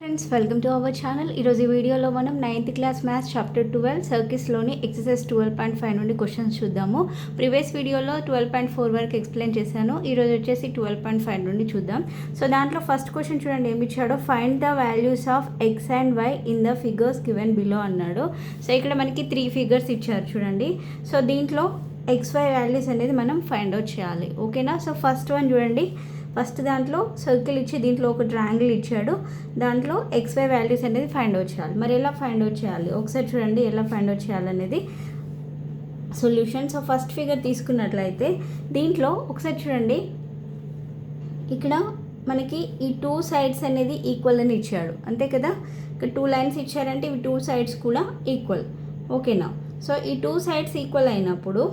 Friends, welcome to our channel. ఈరోజు ఈ వీడియోలో మనం 9th క్లాస్ మ్యాథ్స్ చాప్టర్ 12 సర్కిల్స్లోని ఎక్సర్సైజ్ 12.5 నుండి క్వశ్చన్స్ చూద్దాము. ప్రీవియస్ వీడియోలో 12.4 వరకు ఎక్స్ప్లెయిన్ చేశాను. ఈరోజు వచ్చేసి 12.5 నుండి చూద్దాం. సో దాంట్లో ఫస్ట్ క్వశ్చన్ చూడండి ఏమి ఇచ్చాడో, find the values of x and y in the figures given below అన్నాడు. సో ఇక్కడ మనకి 3 ఫిగర్స్ ఇచ్చారు చూడండి. సో దీంట్లో XY వాల్యూస్ అనేది మనం ఫైండ్ అవుట్ చేయాలి. ఓకేనా? సో ఫస్ట్ వన్ చూడండి. ఫస్ట్ దాంట్లో సర్కిల్ ఇచ్చి దీంట్లో ఒక ట్రయాంగిల్ ఇచ్చాడు. దాంట్లో XY వాల్యూస్ అనేది ఫైండ్ అవుట్ చేయాలి. మరి ఎలా ఫైండ్ అవుట్ చేయాలి ఒకసారి చూడండి, ఎలా ఫైండ్ అవుట్ చేయాలనేది సొల్యూషన్. సో ఫస్ట్ ఫిగర్ తీసుకున్నట్లయితే దీంట్లో ఒకసారి చూడండి, ఇక్కడ మనకి ఈ 2 సైడ్స్ అనేది ఈక్వల్ అని ఇచ్చాడు, అంతే కదా. ఇక్కడ 2 లైన్స్ ఇచ్చారంటే ఇవి 2 సైడ్స్ కూడా ఈక్వల్. ఓకేనా? సో ఈ 2 సైడ్స్ ఈక్వల్ అయినప్పుడు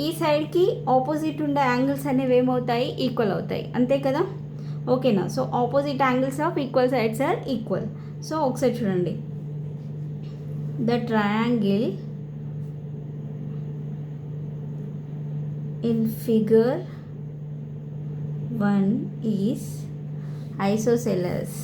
ఈ సైడ్కి ఆపోజిట్ ఉండే యాంగిల్స్ అనేవి ఏమవుతాయి, ఈక్వల్ అవుతాయి, అంతే కదా. ఓకేనా? So opposite angles of equal sides are equal. So ఒకసారి చూడండి, the triangle in figure 1 is isosceles.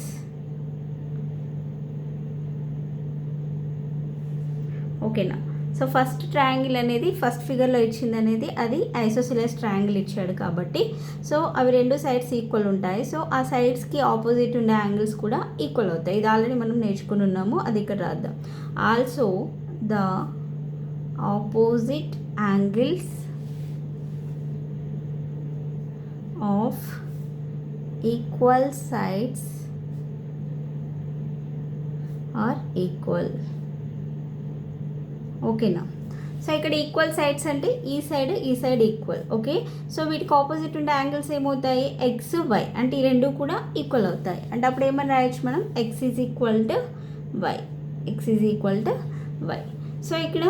ఓకేనా? సో ఫస్ట్ ట్రయాంగిల్ అనేది ఫస్ట్ ఫిగర్లో ఇచ్చింది అనేది అది ఐసోసెలస్ ట్రయాంగిల్ ఇచ్చాడు కాబట్టి సో అవి 2 సైడ్స్ ఈక్వల్ ఉంటాయి. సో ఆ సైడ్స్కి ఆపోజిట్ ఉండే యాంగిల్స్ కూడా ఈక్వల్ అవుతాయి. ఇది ఆల్రెడీ మనం నేర్చుకుని ఉన్నాము, అది ఇక్కడ రాద్దాం. Also the opposite angles of equal sides are equal. ఓకేనా? సో ఇక్కడ ఈక్వల్ సైడ్స్ అంటే ఈ సైడ్ ఈక్వల్. ఓకే, సో వీటికి ఆపోజిట్ ఉండే యాంగిల్స్ ఏమవుతాయి, ఎక్స్ వై, అంటే ఈ 2 కూడా ఈక్వల్ అవుతాయి. అంటే అప్పుడు ఏమని రాయొచ్చు మనం, x is equal to y, x is equal to y. So ఇక్కడ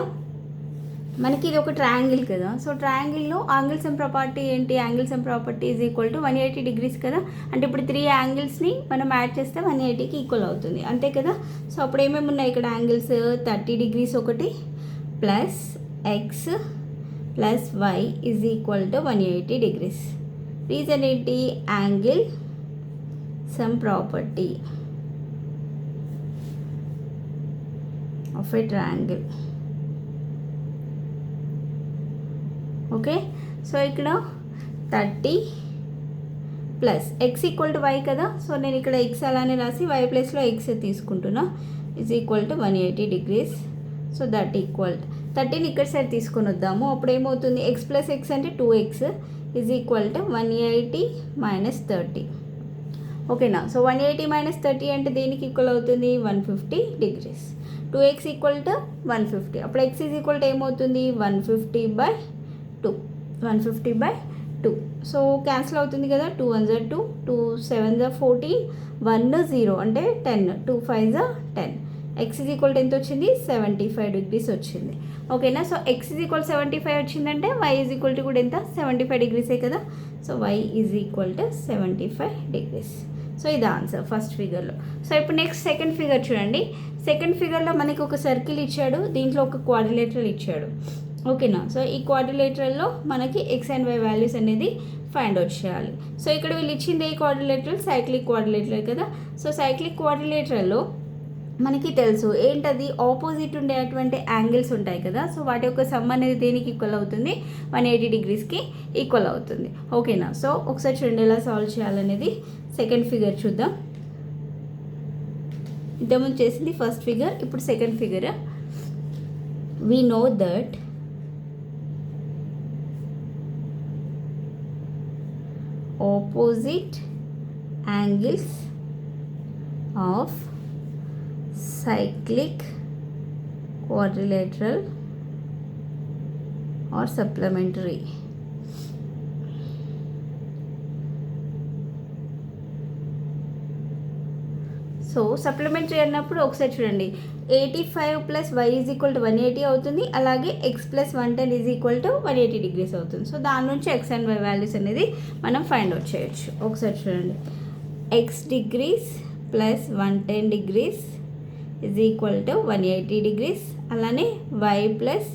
మనకి ఇది ఒక ట్రయాంగిల్ కదా. సో ట్రయాంగిల్లో యాంగిల్స్ అండ్ ప్రాపర్టీ ఏంటి, angles and property is equal to 180 degrees కదా. అంటే ఇప్పుడు 3 యాంగిల్స్ని మనం యాడ్ చేస్తే 180కి ఈక్వల్ అవుతుంది, అంతే కదా. సో అప్పుడు ఏమేమి ఉన్నాయి ఇక్కడ యాంగిల్స్, 30 డిగ్రీస్ ఒకటి plus x plus y is equal to 180 degrees. Reason ఏంటి, angle sum property of a triangle. Okay, so ఇక్కడ 30 plus x equal to y కదా. సో నేను ఇక్కడ ఎక్స్ అలానే రాసి వై ప్లేస్లో ఎక్స్ తీసుకుంటున్నా. Is equal to 180 degrees. So that equal 30ని ఇక్కడ సైడ్ తీసుకొని వద్దాము. అప్పుడు ఏమవుతుంది, ఎక్స్ ప్లస్ ఎక్స్ అంటే 2x is equal to 180 minus 30. ఓకేనా? సో 180 మైనస్ 30 అంటే దేనికి ఈక్వల్ అవుతుంది, 150 డిగ్రీస్. 2x equal to 150. అప్పుడు x ఈజ్ ఈక్వల్ టు ఏమవుతుంది, 150/2, 150/2. సో క్యాన్సిల్ అవుతుంది కదా, 2 1 జా 2, 2 7 జా 14, 1 0 అంటే 10, 2 5 జా 10. ఎక్స్ ఈజ్ ఈక్వల్ టు ఎంత వచ్చింది, 75 డిగ్రీస్ వచ్చింది. ఓకేనా? సో ఎక్స్ ఈజ్ ఈక్వల్ 75 వచ్చిందంటే వై ఈజ్ ఈక్వల్ టు కూడా ఎంత, 75 డిగ్రీసే కదా. So y is equal to 75 degrees. So ఇది ఆన్సర్ ఫస్ట్ ఫిగర్లో. సో ఇప్పుడు నెక్స్ట్ సెకండ్ ఫిగర్ చూడండి. సెకండ్ ఫిగర్లో మనకి ఒక సర్కిల్ ఇచ్చాడు, దీంట్లో ఒక క్వాడ్రిలేటరల్ ఇచ్చాడు. ఓకేనా? సో ఈ క్వాడ్రిలేటరల్లో మనకి ఎక్స్ అండ్ వై వాల్యూస్ అనేది ఫైండ్ అవుట్ చేయాలి. సో ఇక్కడ వీళ్ళు ఇచ్చింది ఏ క్వాడ్రిలేటరల్, సైక్లిక్ క్వాడ్రిలేటరల్ కదా. సో సైక్లిక్ క్వాడ్రిలేటరల్లో మనకి తెలుసు ఏంటది, ఆపోజిట్ ఉండేటువంటి యాంగిల్స్ ఉంటాయి కదా. సో వాటి యొక్క సమ్ అనేది దేనికి ఈక్వల్ అవుతుంది, 180 డిగ్రీస్కి ఈక్వల్ అవుతుంది. ఓకేనా? సో ఒకసారి చూడండి ఎలా సాల్వ్ చేయాలనేది. సెకండ్ ఫిగర్ చూద్దాం. ఇంతకుముందు చేసింది ఫస్ట్ ఫిగర్, ఇప్పుడు second figure. We know that opposite angles of cyclic quadrilateral or supplementary. So supplementary అన్నప్పుడు ఒకసారి చూడండి, 85 plus y is equal to 180 అవుతుంది, అలాగే x plus 110 is equal to 180 degrees అవుతుంది. సో దాని నుంచి ఎక్స్ అండ్ వై వాల్యూస్ అనేది మనం ఫైండ్ అవుట్ చేయొచ్చు. ఒకసారి చూడండి, x degrees plus 110 degrees is equal to 180 degrees, అలానే y plus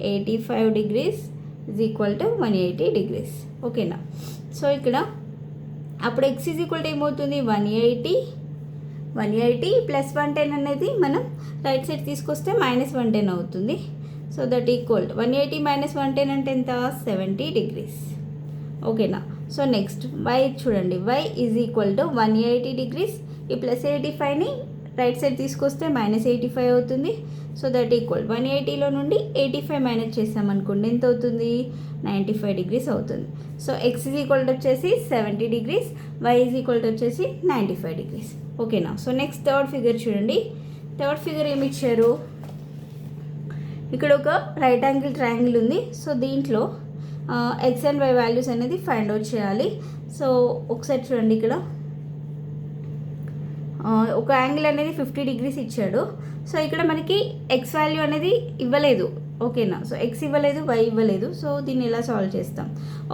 85 degrees is equal to 180 degrees. ఓకేనా? సో ఇక్కడ అప్పుడు ఎక్స్ ఈజ్ ఈక్వల్ టు ఏమవుతుంది 180 180 ప్లస్ 110 అనేది మనం రైట్ సైడ్ తీసుకొస్తే -110 అవుతుంది. సో దట్ ఈక్వల్ 180 మైనస్ 110 అంటే ఎంత 70 డిగ్రీస్. ఓకేనా. సో నెక్స్ట్ y చూడండి, y is equal to 180 degrees. ఈ ప్లస్ 85ని రైట్ సైడ్ తీసుకొస్తే -85 అవుతుంది. సో దట్ ఈక్వల్ 180లో నుండి 85 మైనస్ చేసామనుకోండి ఎంత అవుతుంది 95 డిగ్రీస్ అవుతుంది. So x is equal to వచ్చేసి 70 degrees, y is equal to వచ్చేసి 95 డిగ్రీస్. ఓకేనా. సో నెక్స్ట్ థర్డ్ ఫిగర్ చూడండి. థర్డ్ ఫిగర్ ఏమి ఇచ్చారు, ఇక్కడ ఒక రైట్ యాంగిల్ ట్రయాంగిల్ ఉంది. సో దీంట్లో ఎక్స్ అండ్ వై వాల్యూస్ అనేది ఫైండ్ అవుట్ చేయాలి. సో ఒకసారి చూడండి, ఇక్కడ ఒక యాంగిల్ అనేది 50 డిగ్రీస్ ఇచ్చాడు. సో ఇక్కడ మనకి ఎక్స్ వాల్యూ అనేది ఇవ్వలేదు. ఓకేనా. సో ఎక్స్ ఇవ్వలేదు, వై ఇవ్వలేదు. సో దీన్ని ఎలా సాల్వ్ చేస్తాం,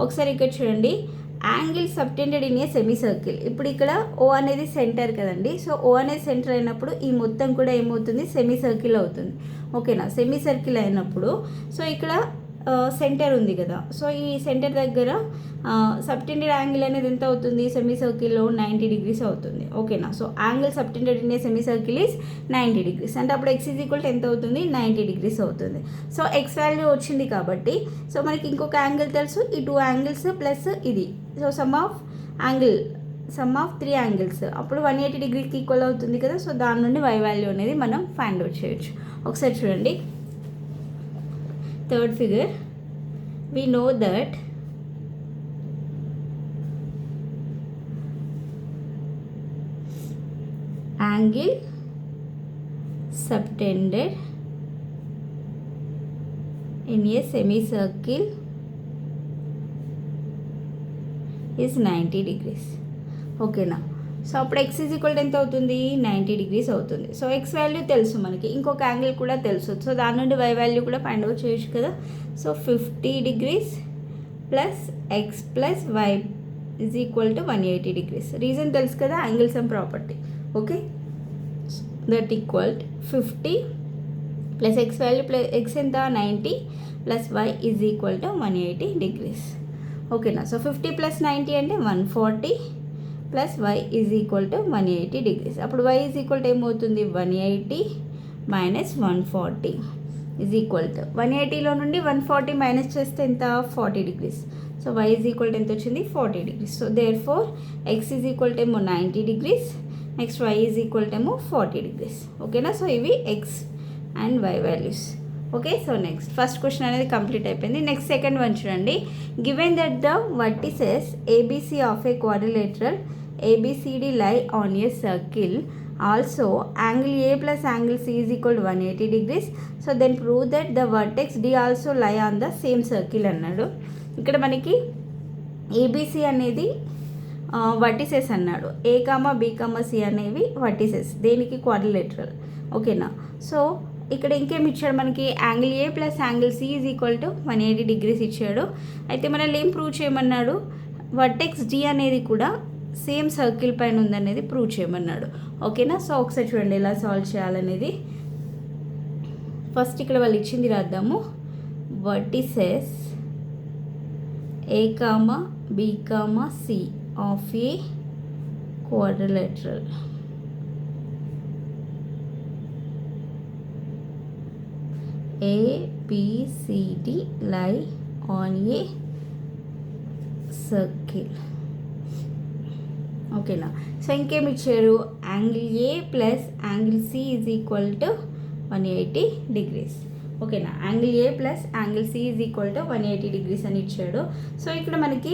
ఒకసారి ఇక్కడ చూడండి. Angle subtended in a semi circle. ఇప్పుడు ఇక్కడ ఓ అనేది సెంటర్ కదండి. సో ఓ అనేది సెంటర్ అయినప్పుడు ఈ మొత్తం కూడా ఏమవుతుంది సెమీ సర్కిల్ అవుతుంది. ఓకేనా. సెమీ సర్కిల్ అయినప్పుడు సో ఇక్కడ సెంటర్ ఉంది కదా. సో ఈ సెంటర్ దగ్గర సబ్టెండెడ్ యాంగిల్ అనేది ఎంత అవుతుంది సెమీ సర్కిల్లో 90 డిగ్రీస్ అవుతుంది. ఓకేనా. So angle subtended in a semi circle is 90 degrees అంటే అప్పుడు ఎక్స్ ఈజ్ ఈక్వల్ టు ఎంత అవుతుంది 90 డిగ్రీస్ అవుతుంది. సో ఎక్స్ వాల్యూ వచ్చింది కాబట్టి సో మనకి ఇంకొక యాంగిల్ తెలుసు, ఈ 2 యాంగిల్స్ ప్లస్ ఇది. సో సమ్ ఆఫ్ 3 యాంగిల్స్ అప్పుడు 180 డిగ్రీకి ఈక్వల్ అవుతుంది కదా. సో దాని నుండి వై వాల్యూ అనేది మనం ఫైండ్ అవుట్ చేయొచ్చు. ఒకసారి చూడండి, third figure, we know that angle subtended in a semicircle is 90 degrees. ఓకేనా. సో అప్పుడు ఎక్స్ ఈజ్ ఈక్వల్ ఎంత అవుతుంది 90 డిగ్రీస్ అవుతుంది. సో ఎక్స్ వాల్యూ తెలుసు మనకి, ఇంకొక యాంగిల్ కూడా తెలుసు. సో దాని నుండి వై వాల్యూ కూడా ఫైండ్ అవుట్ చేయొచ్చు కదా. So 50 degrees plus x plus y is equal to 180 degrees. Reason తెలుసు కదా, angle sum property. Okay. That equal 50 plus x value plus x ఎంత 90 plus y is equal to 180 degrees. ఓకేనా. So 50 plus 90 అంటే 140 plus y is equal to 180 degrees. అప్పుడు y is equal to ఏమవుతుంది 180 minus 140 is equal to 180లో నుండి 140 minus చేస్తే ఎంత 40 degrees. So y is equal to ఎంత వచ్చింది 40 degrees. So therefore x is equal to ఏమో 90 degrees, next y is equal to ఏమో 40 డిగ్రీస్. ఓకేనా. సో ఇవి x and y values. Okay. So next first question అనేది complete అయిపోయింది. Next second one చూడండి. Given that the vertices A B C of a quadrilateral ABCD lie on a circle, also angle A plus angle C is equal to 180 degrees. So then prove that the vertex D also lie on the same circle అన్నాడు. ఇక్కడ మనకి ABC అనేది vertices అన్నాడు, A, B, C అనేవి vertices దేనికి quadrilateral. ఓకేనా. So ఇక్కడ ఇంకేమి ఇచ్చాడు మనకి angle A plus angle C is equal to 180 degrees ఇచ్చాడు. అయితే మనల్ని ఏం ప్రూవ్ చేయమన్నాడు, వర్టెక్స్ డి అనేది కూడా సేమ్ సర్కిల్ పైన ఉందనేది ప్రూవ్ చేయమన్నాడు. ఓకేనా. సో ఒకసారి చూడండి ఎలా సాల్వ్ చేయాలనేది. ఫస్ట్ ఇక్కడ వాళ్ళు ఇచ్చింది రాద్దాము. Vertices A, B, C of a quadrilateral ABCD lie on a circle. ఓకేనా. సో ఇంకేమి ఇచ్చారు angle A plus angle C is equal to 180 degrees. ఓకేనా. Angle A plus angle C is equal to 180 degrees అని ఇచ్చాడు. So ఇక్కడ మనకి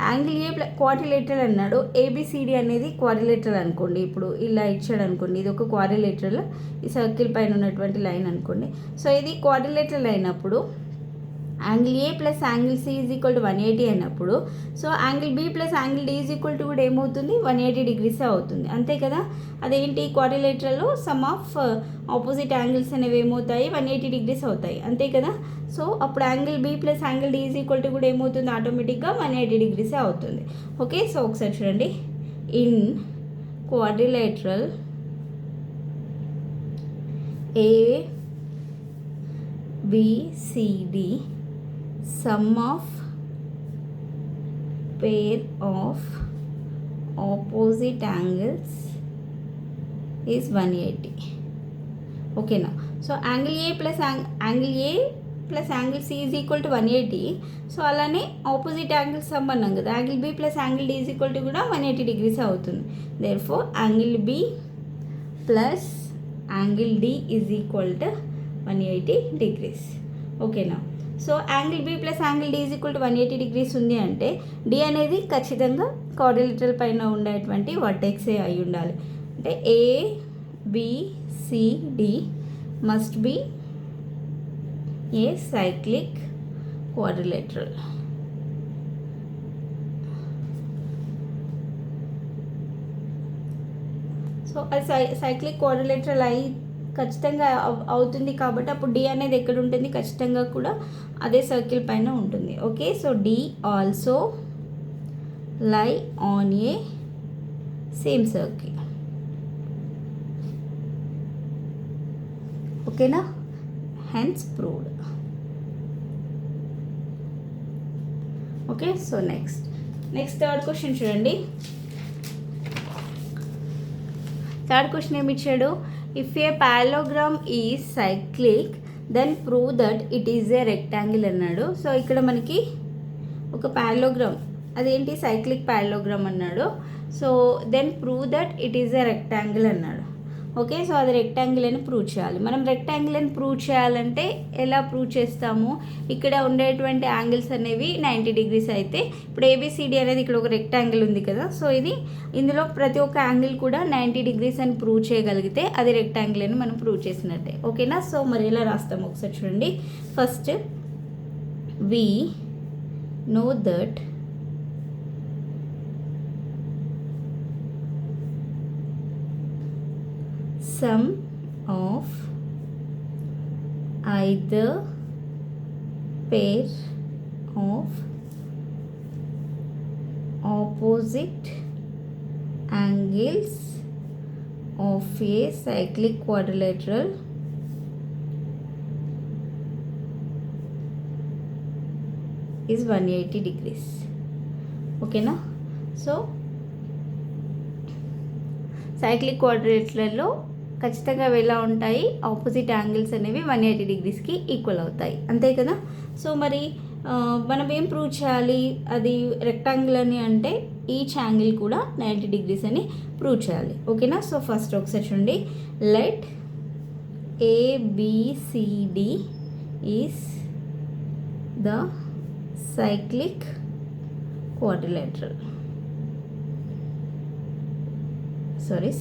angle a quadrilateral అన్నాడు, ABCD అనేది క్వాడ్రిలేటరల్ అనుకోండి. ఇప్పుడు ఇలా ఇచ్చాడు అనుకోండి, ఇది ఒక క్వాడ్రిలేటరల్, ఈ సర్కిల్ పైన ఉన్నటువంటి లైన్ అనుకోండి. సో ఇది క్వాడ్రిలేటరల్ అయినప్పుడు angle A plus angle C is equal to 180 అయినప్పుడు so angle B plus angle D is equal to కూడా ఏమవుతుంది 180 డిగ్రీస్ అవుతుంది. అంతే కదా. అదేంటి క్వాడ్రిలేటరల్లో సమ్ ఆఫ్ ఆపోజిట్ యాంగిల్స్ అనేవి ఏమవుతాయి 180 డిగ్రీస్ అవుతాయి. అంతే కదా. సో అప్పుడు angle B plus angle D is equal to కూడా ఏమవుతుంది ఆటోమేటిక్గా 180 డిగ్రీసే అవుతుంది. ఓకే. సో ఒకసారి చూడండి. In quadrilateral ABCD sum of pair of opposite angles is 180. ఓకేనా. So angle A plus angle C is equal to 180. So అలానే opposite angle sum అన్నాం కదా, angle B plus angle D is equal to కూడా 180 degrees అవుతుంది. Therefore angle B plus angle D is equal to 180 degrees. ఓకేనా. So angle B plus angle D is equal to 180 degrees ఉంది అంటే D అనేది ఖచ్చితంగా quadrilateral పైన ఉండేటువంటి వర్టెక్సే అయి ఉండాలి. అంటే ABCD must be a cyclic quadrilateral. So అది సైక్లిక్ క్వాడ్రిలేటరల్ అయి ఖచ్చితంగా అవుతుంది కాబట్టి అప్పుడు డి అనేది ఎక్కడ ఉంటుంది, ఖచ్చితంగా కూడా అదే సర్కిల్ పైన ఉంటుంది. Okay. So D also lie on a same circle. ఓకేనా. Hence proved. Okay. So next third question చూడండి. థర్డ్ క్వశ్చన్ ఏమి ఇచ్చాడు, if a parallelogram is cyclic then prove that it is a rectangle అన్నాడు. So ఇక్కడ మనకి ఒక parallelogram, అదేంటి cyclic parallelogram అన్నాడు. So then prove that it is a rectangle అన్నాడు. ఓకే. సో అది రెక్టాంగిల్ అని ప్రూవ్ చేయాలి. మనం రెక్టాంగిల్ అని ప్రూవ్ చేయాలంటే ఎలా ప్రూవ్ చేస్తాము, ఇక్కడ ఉండేటువంటి యాంగిల్స్ అనేవి 90 డిగ్రీస్ అయితే ఇప్పుడు ABCD అనేది ఇక్కడ ఒక రెక్టాంగిల్ ఉంది కదా, సో ఇందులో ప్రతి ఒక్క యాంగిల్ కూడా 90 డిగ్రీస్ అని ప్రూవ్ చేయగలిగితే అది రెక్టాంగిల్ అని మనం ప్రూవ్ చేసినట్టే. ఓకేనా. సో మరి ఎలా రాస్తాము ఒకసారి చూడండి. First we know that sum of either pair of opposite angles of a cyclic quadrilateral is 180 degrees. ఓకేనా. సో సైక్లిక్ క్వాడ్రిలేటరల్లో ఖచ్చితంగా ఎలా ఉంటాయి, ఆపోజిట్ యాంగిల్స్ అనేవి 180 డిగ్రీస్కి ఈక్వల్ అవుతాయి, అంతే కదా. సో మరి మనం ఏం ప్రూవ్ చేయాలి, అది రెక్టాంగిల్ అని అంటే ఈచ్ యాంగిల్ కూడా 90 డిగ్రీస్ అని ప్రూవ్ చేయాలి. ఓకేనా. సో ఫస్ట్ ఒకసారి చూడండి. Let ABCD is the cyclic quadrilateral,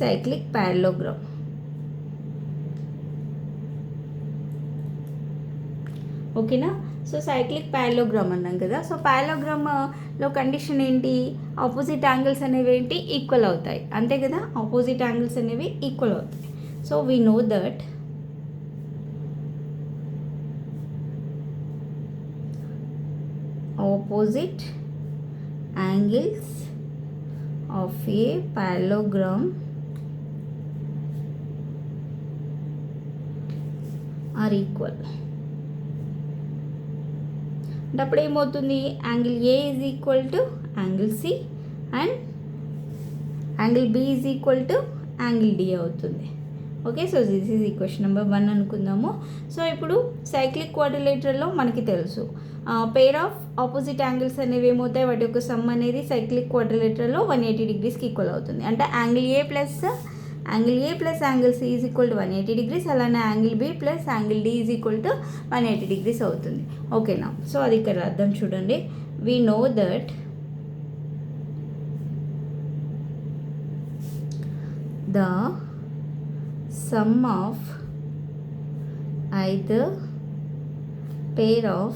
cyclic parallelogram. ఓకేనా. సో సైక్లిక్ పారలోగ్రామ్ అన్నాం కదా. సో పారలోగ్రామ్లో కండిషన్ ఏంటి, ఆపోజిట్ యాంగిల్స్ అనేవి ఏంటి, ఈక్వల్ అవుతాయి, అంతే కదా. ఆపోజిట్ యాంగిల్స్ అనేవి ఈక్వల్ అవుతాయి. So we know that opposite angles of a parallelogram are equal. అంటే అప్పుడు ఏమవుతుంది, angle A is equal to angle C and angle B is equal to angle D అవుతుంది. Okay. So this is equation number 1 అనుకుందాము. So ఇప్పుడు cyclic క్వాడ్రిలేటరల్లో మనకి తెలుసు pair of opposite angles అనేవి ఏమవుతాయి, వాటి యొక్క సమ్ అనేది సైక్లిక్ క్వాడ్రిలేటరల్లో 180 డిగ్రీస్కి ఈక్వల్ అవుతుంది. అంటే angle A plus angle C is equal to 180 degrees, అలానే angle B plus angle D is equal to 180 degrees అవుతుంది. ఓకేనా. సో అది ఇక్కడ అర్థం చూడండి. We know that the sum of either pair of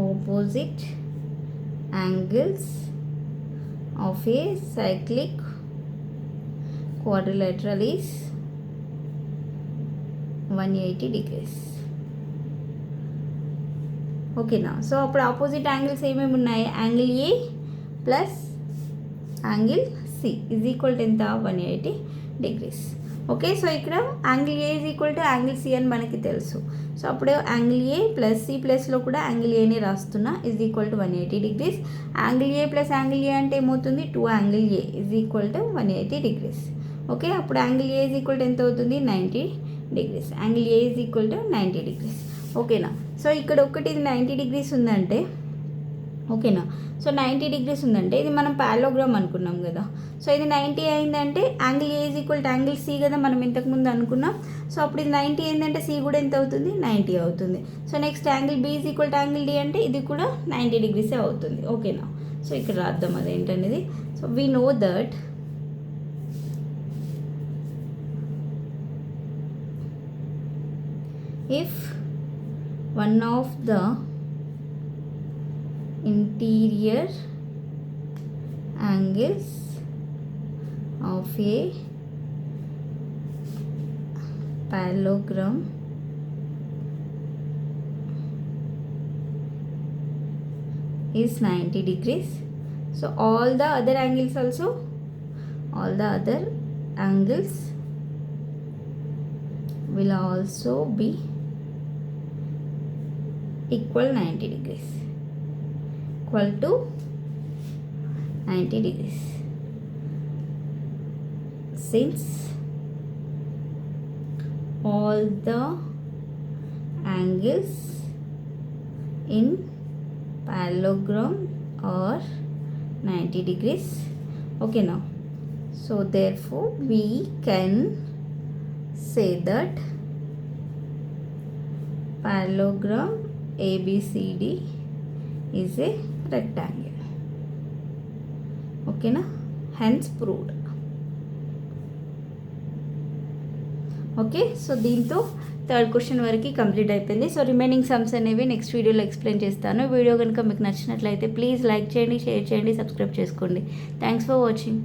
opposite angles of a cyclic quadrilateral is 180 degrees. ఓకేనా. So అప్పుడు opposite angles ఏమేమి ఉన్నాయి, angle A plus angle C is equal to ఎంత 180 డిగ్రీస్. ఓకే, సో ఇక్కడ angle A is equal to angle C అని మనకి తెలుసు. So అప్పుడు యాంగిల్ ఏ ప్లస్ సి ప్లస్లో కూడా యాంగిల్ ఏని రాస్తున్నా is equal to 180 degrees. Angle A plus angle A అంటే ఏమవుతుంది 2 angle A is equal to 180 degrees. Okay, అప్పుడు angle A is equal to ఎంత అవుతుంది 90 degrees. Angle A is equal to 90 degrees. ఓకేనా, సో ఇక్కడ ఒకటి ఇది 90 డిగ్రీస్ ఉందంటే, ఓకేనా, సో 90 డిగ్రీస్ ఉందంటే ఇది మనం పారలోగ్రామ్ అనుకున్నాం కదా. సో ఇది 90 అయిందంటే angle A is equal to angle C కదా మనం ఇంతకుముందు అనుకున్నాం. సో అప్పుడు ఇది 90 అయిందంటే సి కూడా ఎంత అవుతుంది 90 అవుతుంది. So next angle B is equal to angle D అంటే ఇది కూడా 90 డిగ్రీసే అవుతుంది. ఓకేనా, సో ఇక్కడ రాద్దాం అదేంటనేది. So we know that if one of the interior angles of a parallelogram is 90 degrees, so all the other angles will also be equal 90 degrees, equal to 90 degrees, since all the angles in parallelogram are 90 degrees. Okay, now so therefore we can say that parallelogram ABCD is a rectangle. Okay na, hence proved. Okay, so దీంతో third question వరకు complete అయిపోయింది. So remaining sums అనేవి next వీడియోలో explain చేస్తాను. Video కనుక మీకు నచ్చినట్లయితే please like చేయండి, షేర్ చేయండి, సబ్స్క్రైబ్ చేసుకోండి. Thanks for watching.